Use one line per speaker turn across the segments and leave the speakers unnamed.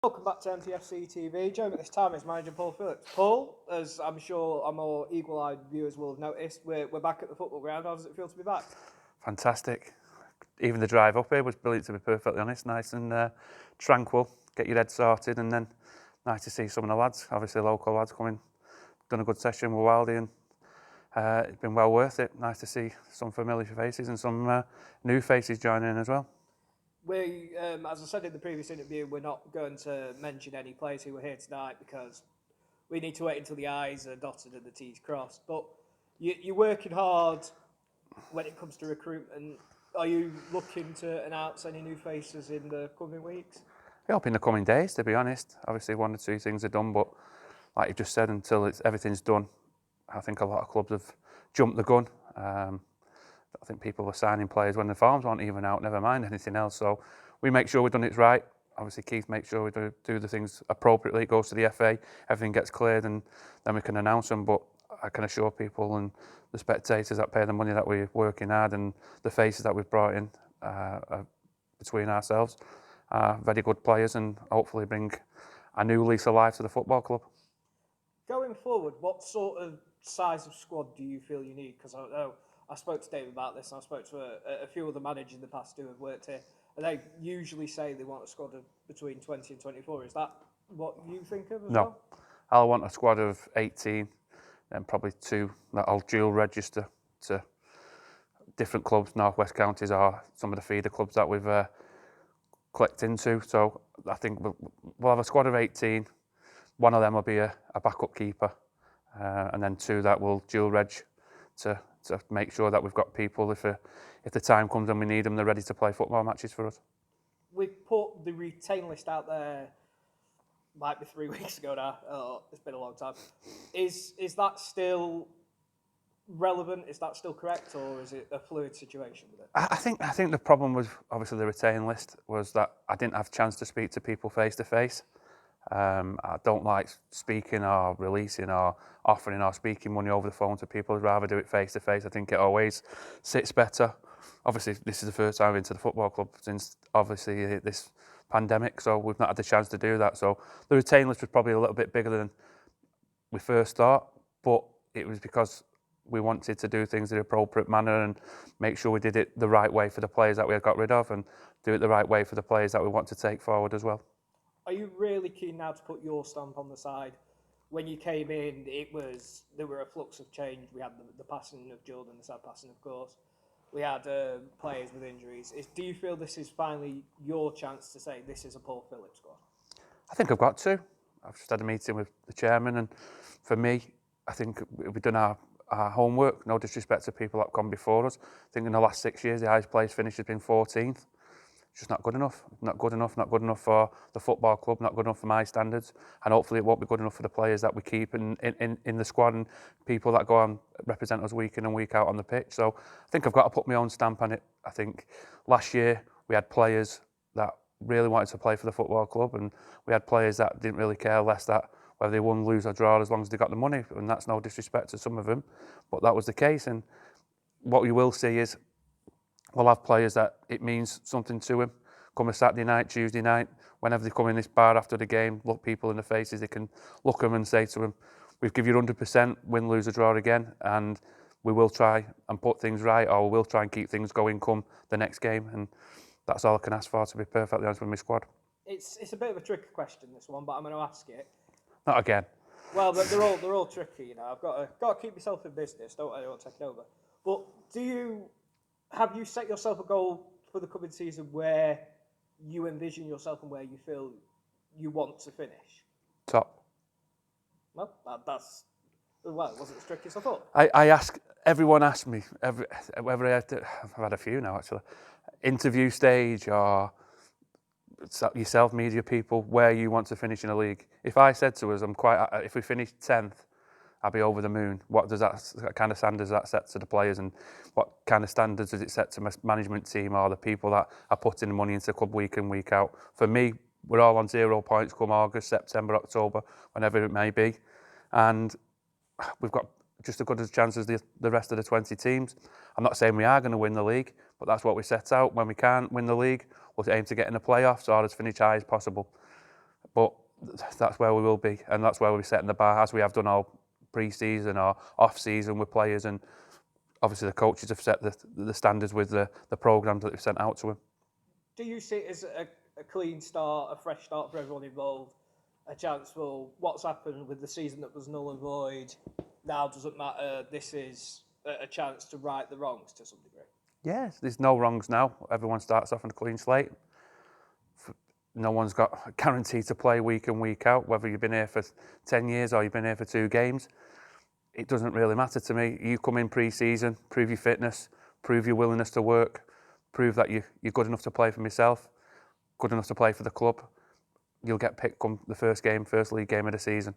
Welcome back to MTFC TV. Joining at this time is manager Paul Phillips. Paul, as I'm sure our more eagle-eyed viewers will have noticed, we're back at the football ground. How does it feel to be back?
Fantastic. Even the drive up here was brilliant, to be perfectly honest. Nice and tranquil. Get your head sorted, and then nice to see some of the lads, obviously local lads, coming. Done a good session with Wildy, and it's been well worth it. Nice to see some familiar faces and some new faces joining in as well.
We, as I said in the previous interview, we're not going to mention any players who were here tonight because we need to wait until the I's are dotted and the T's crossed. But you're working hard when it comes to recruitment. Are you looking to announce any new faces in the coming weeks?
I hope in the coming days, to be honest. Obviously, one or two things are done, but like you just said, until everything's done, I think a lot of clubs have jumped the gun. I think people are signing players when the forms aren't even out, never mind anything else. So we make sure we've done it right. Obviously, Keith makes sure we do the things appropriately. It goes to the FA, everything gets cleared, and then we can announce them. But I can assure people and the spectators that pay the money that we're working hard and the faces that we've brought in between ourselves are very good players and hopefully bring a new lease of life to the football club.
Going forward, what sort of size of squad do you feel you need? Because I know I spoke to Dave about this, and I spoke to a few other managers in the past who have worked here, and they usually say they want a squad of between 20 and 24. Is that what you think of as
No,
well?
I'll want a squad of 18, and probably two that I'll dual register to different clubs, North West counties, or some of the feeder clubs that we've clicked into. So I think we'll have a squad of 18. One of them will be a backup keeper, and then two that will dual reg to make sure that we've got people if the time comes and we need them, they're ready to play football matches for us.
We've put the retain list out there, might be 3 weeks ago now. Oh, it's been a long time. Is that still relevant? Is that still correct, or is it a fluid situation with it?
I think the problem was obviously the retain list was that I didn't have a chance to speak to people face to face. I don't like speaking or releasing or offering or speaking money over the phone to people. I'd rather do it face to face. I think it always sits better. Obviously, this is the first time into the football club since obviously this pandemic, so we've not had the chance to do that. So the retain list was probably a little bit bigger than we first thought, but it was because we wanted to do things in the appropriate manner and make sure we did it the right way for the players that we had got rid of and do it the right way for the players that we want to take forward as well.
Are you really keen now to put your stamp on the side? When you came in, there were a flux of change. We had the passing of Jordan, the sad passing, of course. We had players with injuries. Do you feel this is finally your chance to say this is a Paul Phillips squad?
I think I've got to. I've just had a meeting with the chairman, and for me, I think we've done our homework. No disrespect to people that have come before us. I think in the last 6 years, the highest place finish has been 14th. It's just not good enough. Not good enough for the football club, not good enough for my standards, and hopefully it won't be good enough for the players that we keep in the squad and people that go and represent us week in and week out on the pitch. So I think I've got to put my own stamp on it. I think last year we had players that really wanted to play for the football club, and we had players that didn't really care less that whether they won, lose or draw as long as they got the money, and that's no disrespect to some of them, but that was the case. And what you will see is we'll have players that it means something to them. Come a Saturday night, Tuesday night, whenever they come in this bar after the game, look people in the faces, they can look them and say to them, we've given you 100%, win, lose or draw again, and we will try and put things right, or we'll try and keep things going come the next game. And that's all I can ask for, to be perfectly honest with my squad.
It's a bit of a tricky question, this one, but I'm going to ask it.
Not again.
Well, they're all tricky, you know. I've got to keep myself in business. Don't let anyone take it over. But have you set yourself a goal for the coming season where you envision yourself and where you feel you want to finish?
Top.
Well, it wasn't as tricky as I thought.
Everyone asked me, whether I've had a few now actually, interview stage or yourself, media people, where you want to finish in a league. If I said to us, if we finish 10th, I'll be over the moon. What kind of standards does that set to the players, and what kind of standards does it set to my management team or the people that are putting the money into the club week in, week out? For me, we're all on 0 points come August, September, October, whenever it may be. And we've got just as good a chance as the rest of the 20 teams. I'm not saying we are going to win the league, but that's what we set out. When we can't win the league, we'll aim to get in the playoffs or as finish high as possible. but that's where we will be, and that's where we'll be setting the bar, as we have done all pre-season or off-season with players, and obviously the coaches have set the standards with the programmes that they've sent out to them.
Do you see it as a clean start, a fresh start for everyone involved, a chance for what's happened with the season that was null and void now doesn't matter, this is a chance to right the wrongs to some degree?
Yes, there's no wrongs now. Everyone starts off on a clean slate. No one's got a guarantee to play week in, week out, whether you've been here for 10 years or you've been here for 2 games. It doesn't really matter to me. You come in pre-season, prove your fitness, prove your willingness to work, prove that you're good enough to play for myself, good enough to play for the club. You'll get picked come the first league game of the season.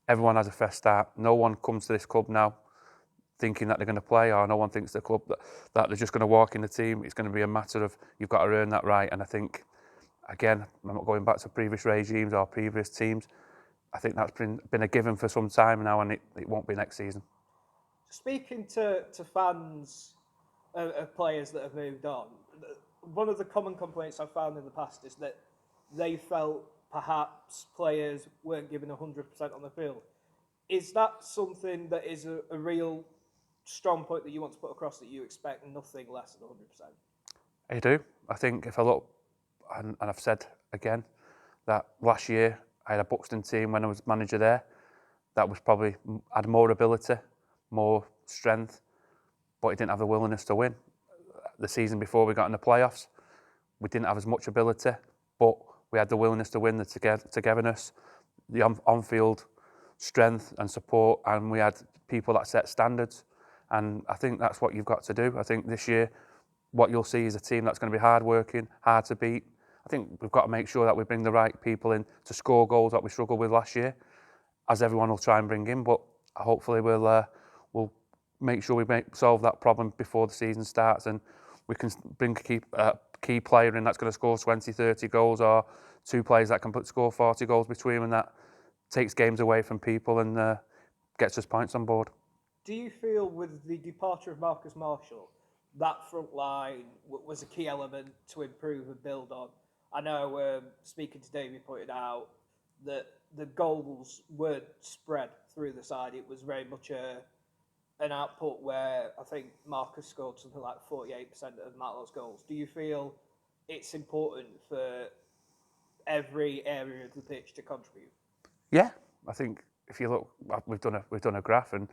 Everyone has a fresh start. No one comes to this club now thinking that they're going to play, or no one thinks the club that they're just going to walk in the team. It's going to be a matter of you've got to earn that right. And I think, again, I'm not going back to previous regimes or previous teams. I think that's been a given for some time now, and it won't be next season.
Speaking to fans of players that have moved on, one of the common complaints I've found in the past is that they felt perhaps players weren't given 100% on the field. Is that something that is a real strong point that you want to put across, that you expect nothing less than 100%?
I do. I think if I look, and I've said again, that last year I had a Buxton team when I was manager there that was probably had more ability, more strength, but it didn't have the willingness to win. The season before we got in the playoffs, we didn't have as much ability, but we had the willingness to win, the togetherness, the on-field strength and support, and we had people that set standards. And I think that's what you've got to do. I think this year, what you'll see is a team that's going to be hard-working, hard to beat. I think we've got to make sure that we bring the right people in to score goals that we struggled with last year, as everyone will try and bring in. But hopefully we'll make sure we solve that problem before the season starts, and we can bring a key player in that's going to score 20, 30 goals, or 2 players that can score 40 goals between them, and that takes games away from people and gets us points on board.
Do you feel with the departure of Marcus Marshall, that front line was a key element to improve and build on? I know, speaking to Davey, pointed out that the goals weren't spread through the side. It was very much an output where I think Marcus scored something like 48% of Matlow's goals. Do you feel it's important for every area of the pitch to contribute?
Yeah, I think if you look, we've done a graph, and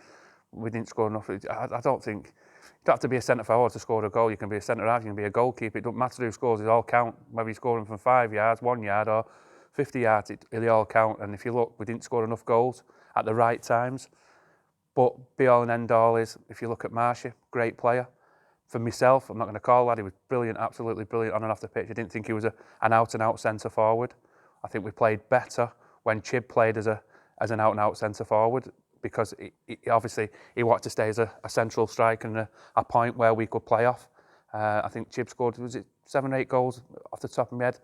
we didn't score enough. I don't think you don't have to be a centre forward to score a goal. You can be a centre half, you can be a goalkeeper. It doesn't matter who scores; it all count. Whether you score them from 5 yards, 1 yard, or 50 yards, they all count. And if you look, we didn't score enough goals at the right times. But be all and end all is, if you look at Marshy, great player. For myself, I'm not going to call that. He was brilliant, absolutely brilliant on and off the pitch. I didn't think he was an out-and-out centre forward. I think we played better when Chib played as an out-and-out centre forward, because obviously he wanted to stay as a central striker and a point where we could play off. I think Chib scored, was it 7 or 8 goals off the top of my head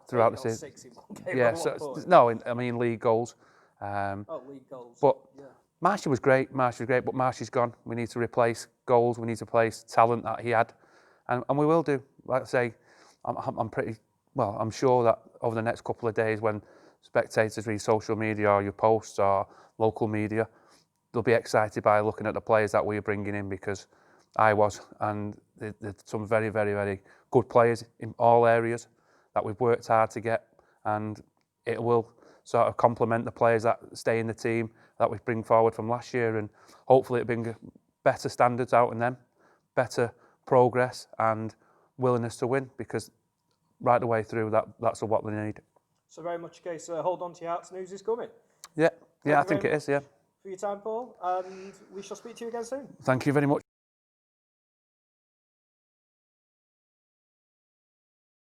throughout the season?
6 in one game.
Yeah, I mean league goals.
League goals.
But
yeah.
Marshy was great, but Marshy's gone. We need to replace goals, we need to replace talent that he had, and we will do. Like I say, I'm sure that over the next couple of days, when spectators read social media or your posts or local media, they'll be excited by looking at the players that we're bringing in, because I was, and there's some very, very, very good players in all areas that we've worked hard to get, and it will sort of complement the players that stay in the team that we bring forward from last year, and hopefully it'll bring better standards out in them, better progress and willingness to win, because right the way through that's what they need.
So very much a case, hold on to your hearts, news is coming.
Yeah, I think it is, yeah.
For your time, Paul, and we shall speak to you again soon.
Thank you very much.